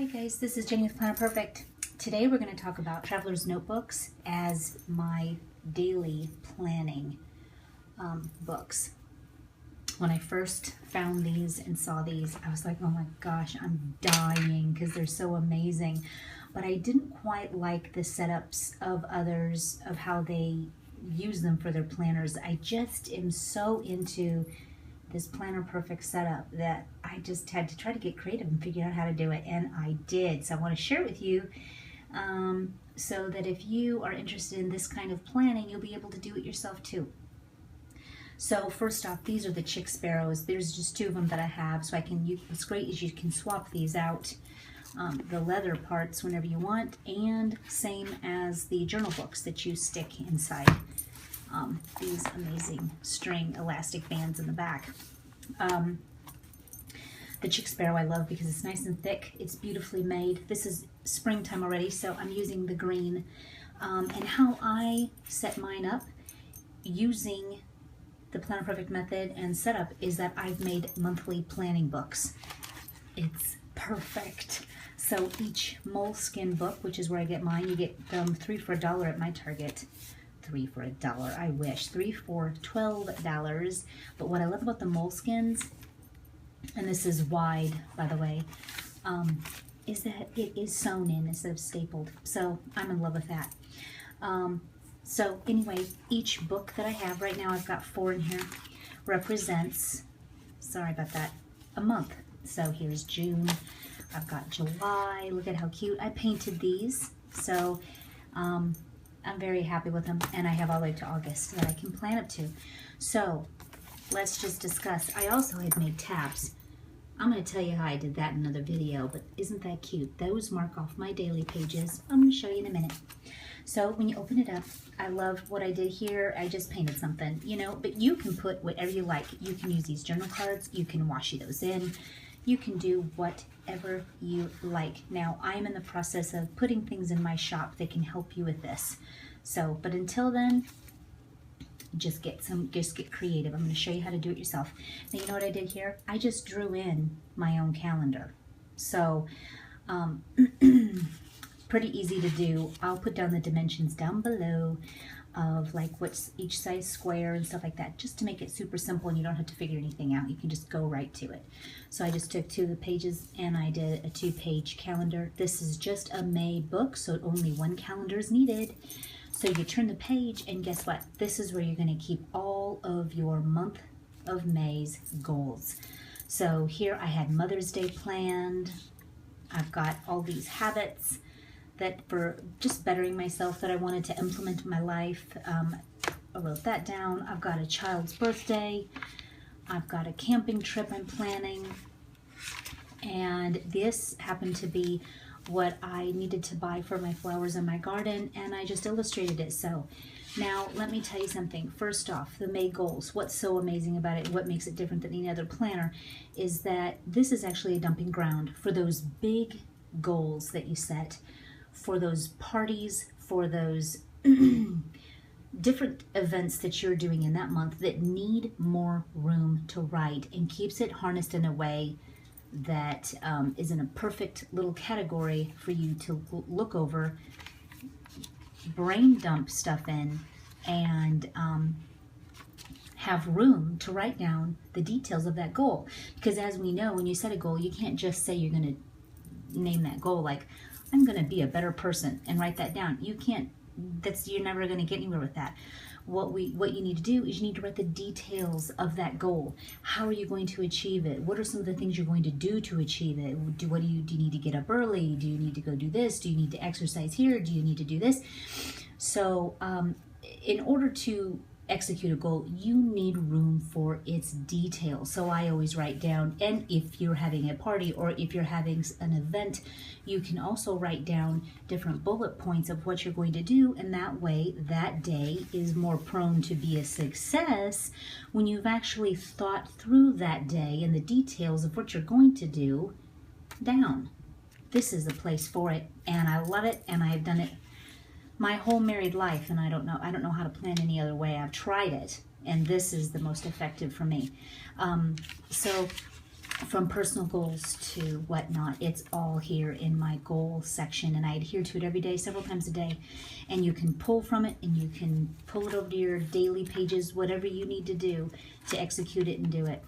Hi guys, this is Jenny with Planner Perfect. Today we're going to talk about traveler's notebooks as my daily planning books. When I first found these and saw these, I was like, oh my gosh, I'm dying because they're so amazing. But I didn't quite like the setups of others, of how they use them for their planners. I just am so into this Planner Perfect setup that I just had to try to get creative and figure out how to do it, and I did. So I want to share it with you so that if you are interested in this kind of planning, you'll be able to do it yourself too. So first off, these are the chick sparrows. There's just two of them that I have, so what's great is you can swap these out, the leather parts whenever you want, and same as the journal books that you stick inside these amazing string elastic bands in the back. The chick sparrow I love because it's nice and thick. It's beautifully made. This is springtime already, so I'm using the green. And how I set mine up using the Planner Perfect method and setup is that I've made monthly planning books. It's perfect. So each moleskin book, which is where I get mine, you get them 3 for $1 at my Target. 3 for $1, I wish. 3 for $12. But what I love about the moleskins, and this is wide, by the way, is that it is sewn in instead of stapled. So I'm in love with that. So anyway, each book that I have right now, I've got 4 in here, represents, sorry about that, a month. So here's June. I've got July. Look at how cute. I painted these. So I'm very happy with them, and I have all the way to August that I can plan up to. So let's just discuss. I also had made tabs. I'm going to tell you how I did that in another video, but isn't that cute? Those mark off my daily pages. I'm going to show you in a minute. So when you open it up, I love what I did here. I just painted something, you know, but you can put whatever you like. You can use these journal cards. You can washi those in. You can do whatever you like. Now, I'm in the process of putting things in my shop that can help you with this. So, but until then, just get creative. I'm going to show you how to do it yourself. Now, you know what I did here? I just drew in my own calendar. So, pretty easy to do. I'll put down the dimensions down below of like what's each size square and stuff like that, just to make it super simple and you don't have to figure anything out. You can just go right to it. So I just took 2 of the pages and I did a 2-page calendar. This is just a May book, so only 1 calendar is needed. So you turn the page and guess what? This is where you're going to keep all of your month of May's goals. So here I had Mother's Day planned. I've got all these habits that for just bettering myself that I wanted to implement in my life. I wrote that down. I've got a child's birthday. I've got a camping trip I'm planning. And this happened to be what I needed to buy for my flowers in my garden, and I just illustrated it. So now let me tell you something. First off, the May goals. What's so amazing about it, what makes it different than any other planner, is that this is actually a dumping ground for those big goals that you set, for those parties, for those different events that you're doing in that month that need more room to write, and keeps it harnessed in a way that is in a perfect little category for you to look over, brain dump stuff in, and have room to write down the details of that goal. Because as we know, when you set a goal, you can't just say you're going to name that goal like, I'm going to be a better person, and write that down. You can't, you're never going to get anywhere with that. What you need to do is you need to write the details of that goal. How are you going to achieve it? What are some of the things you're going to do to achieve it? Do you need to get up early? Do you need to go do this? Do you need to exercise here? Do you need to do this? So in order to execute a goal, you need room for its details. So I always write down, and if you're having a party or if you're having an event, you can also write down different bullet points of what you're going to do, and that way that day is more prone to be a success when you've actually thought through that day and the details of what you're going to do down. This is the place for it, and I love it, and I've done it my whole married life, and I don't know how to plan any other way. I've tried it, and this is the most effective for me. So from personal goals to whatnot, it's all here in my goal section, and I adhere to it every day, several times a day. And you can pull from it, and you can pull it over to your daily pages, whatever you need to do to execute it and do it.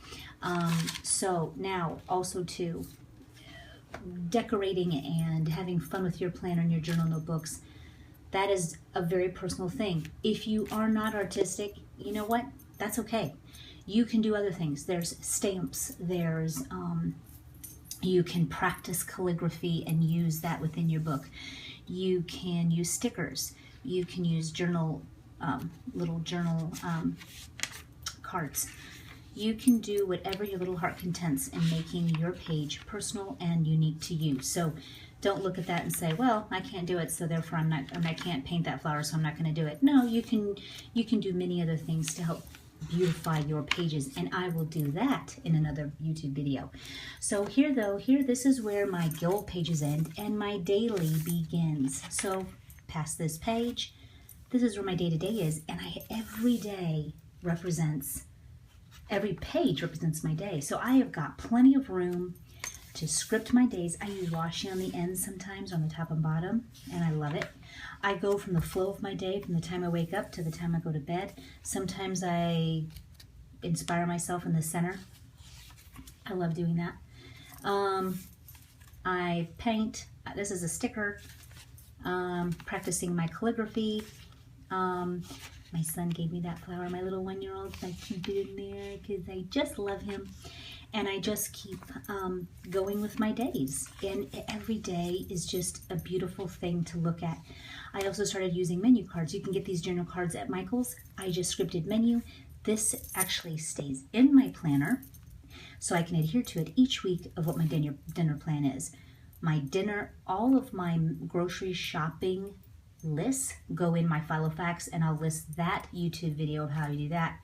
So now also too, decorating and having fun with your planner and your journal notebooks, that is a very personal thing. If you are not artistic, you know what? That's okay. You can do other things. There's stamps, there's, you can practice calligraphy and use that within your book. You can use stickers. You can use journal, little journal cards. You can do whatever your little heart contents in making your page personal and unique to you. So don't look at that and say, well, I can't do it, so therefore I can't paint that flower, so I'm not going to do it. No, you can do many other things to help beautify your pages, and I will do that in another YouTube video. So here, this is where my goal pages end and my daily begins. So past this page, this is where my day-to-day is, and every page represents my day. So I have got plenty of room to script my days. I use washi on the ends sometimes, on the top and bottom, and I love it. I go from the flow of my day, from the time I wake up to the time I go to bed. Sometimes I inspire myself in the center. I love doing that. I paint. This is a sticker. Practicing my calligraphy. My son gave me that flower, my little 1-year-old, so I keep it in there because I just love him. And I just keep going with my days. And every day is just a beautiful thing to look at. I also started using menu cards. You can get these journal cards at Michael's. I just scripted menu. This actually stays in my planner, so I can adhere to it each week of what my dinner plan is. My dinner, all of my grocery shopping lists go in my file of facts, and I'll list that YouTube video of how to do that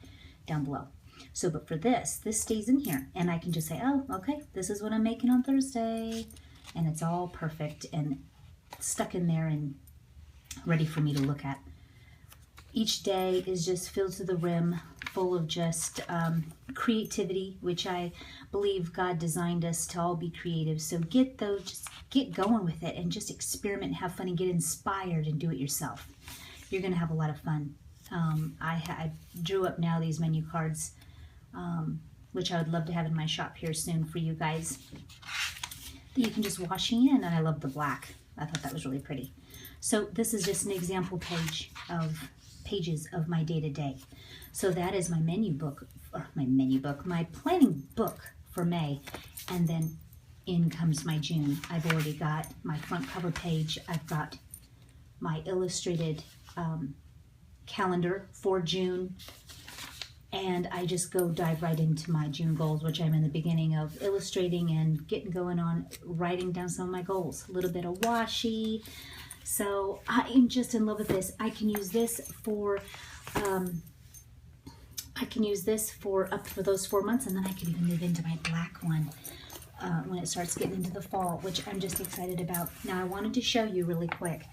down below. So, but for this stays in here, and I can just say, oh, okay, this is what I'm making on Thursday, and it's all perfect and stuck in there and ready for me to look at. Each day is just filled to the rim, full of just creativity, which I believe God designed us to all be creative. So just get going with it and just experiment, have fun, and get inspired and do it yourself. You're going to have a lot of fun. I drew up now these menu cards, which I would love to have in my shop here soon for you guys, that you can just wash in, and I love the black. I thought that was really pretty. So this is just an example pages of my day-to-day. So that is my my planning book for May, and then in comes my June. I've already got my front cover page. I've got my illustrated calendar for June, and I just dive right into my June goals, which I'm in the beginning of illustrating and getting going on writing down some of my goals. A little bit of washi. So I am just in love with this. I can use this for up for those 4 months, and then I can even move into my black one when it starts getting into the fall, which I'm just excited about. Now I wanted to show you really quick.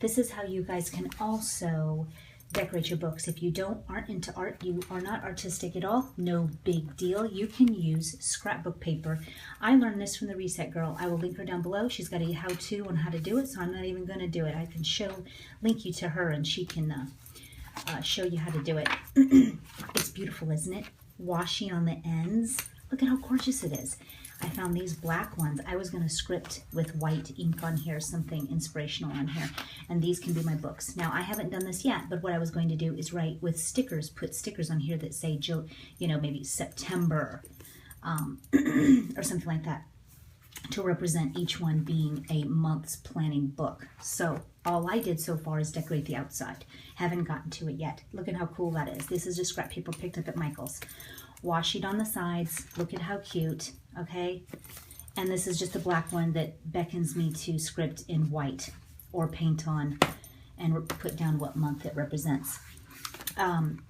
This is how you guys can also decorate your books. If you aren't into art, you are not artistic at all, no big deal. You can use scrapbook paper. I learned this from the Reset Girl. I will link her down below. She's got a how-to on how to do it, so I'm not even going to do it. I can link you to her, and she can show you how to do it. It's beautiful, isn't it? Washi on the ends. Look at how gorgeous it is. I found these black ones. I was going to script with white ink on here, something inspirational on here, and these can be my books. Now, I haven't done this yet, but what I was going to do is write with stickers, put stickers on here that say, maybe September, or something like that, to represent each one being a month's planning book. So all I did so far is decorate the outside. Haven't gotten to it yet. Look at how cool that is. This is just scrap paper picked up at Michael's. Washi it on the sides. Look at how cute, okay? And this is just a black one that beckons me to script in white or paint on and put down what month it represents.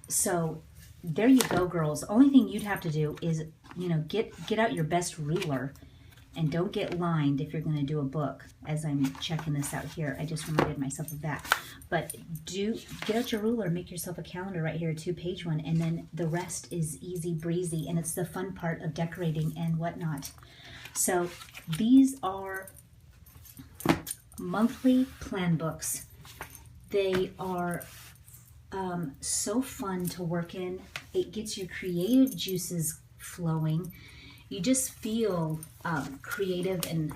So there you go, girls. Only thing you'd have to do is, get out your best ruler And don't get lined if you're going to do a book. As I'm checking this out here, I just reminded myself of that. But get out your ruler, make yourself a calendar right here, a 2-page one, and then the rest is easy breezy, and it's the fun part of decorating and whatnot. So these are monthly plan books. They are so fun to work in. It gets your creative juices flowing. You just feel creative and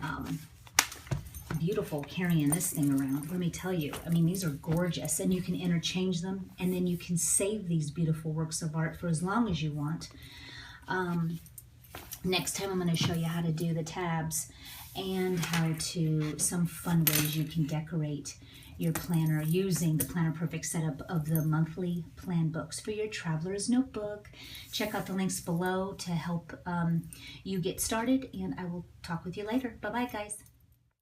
beautiful carrying this thing around. Let me tell you, I mean, these are gorgeous, and you can interchange them, and then you can save these beautiful works of art for as long as you want. Next time I'm going to show you how to do the tabs and how to some fun ways you can decorate your planner using the Planner Perfect setup of the monthly plan books for your traveler's notebook. Check out the links below to help you get started, and I will talk with you later. Bye-bye, guys.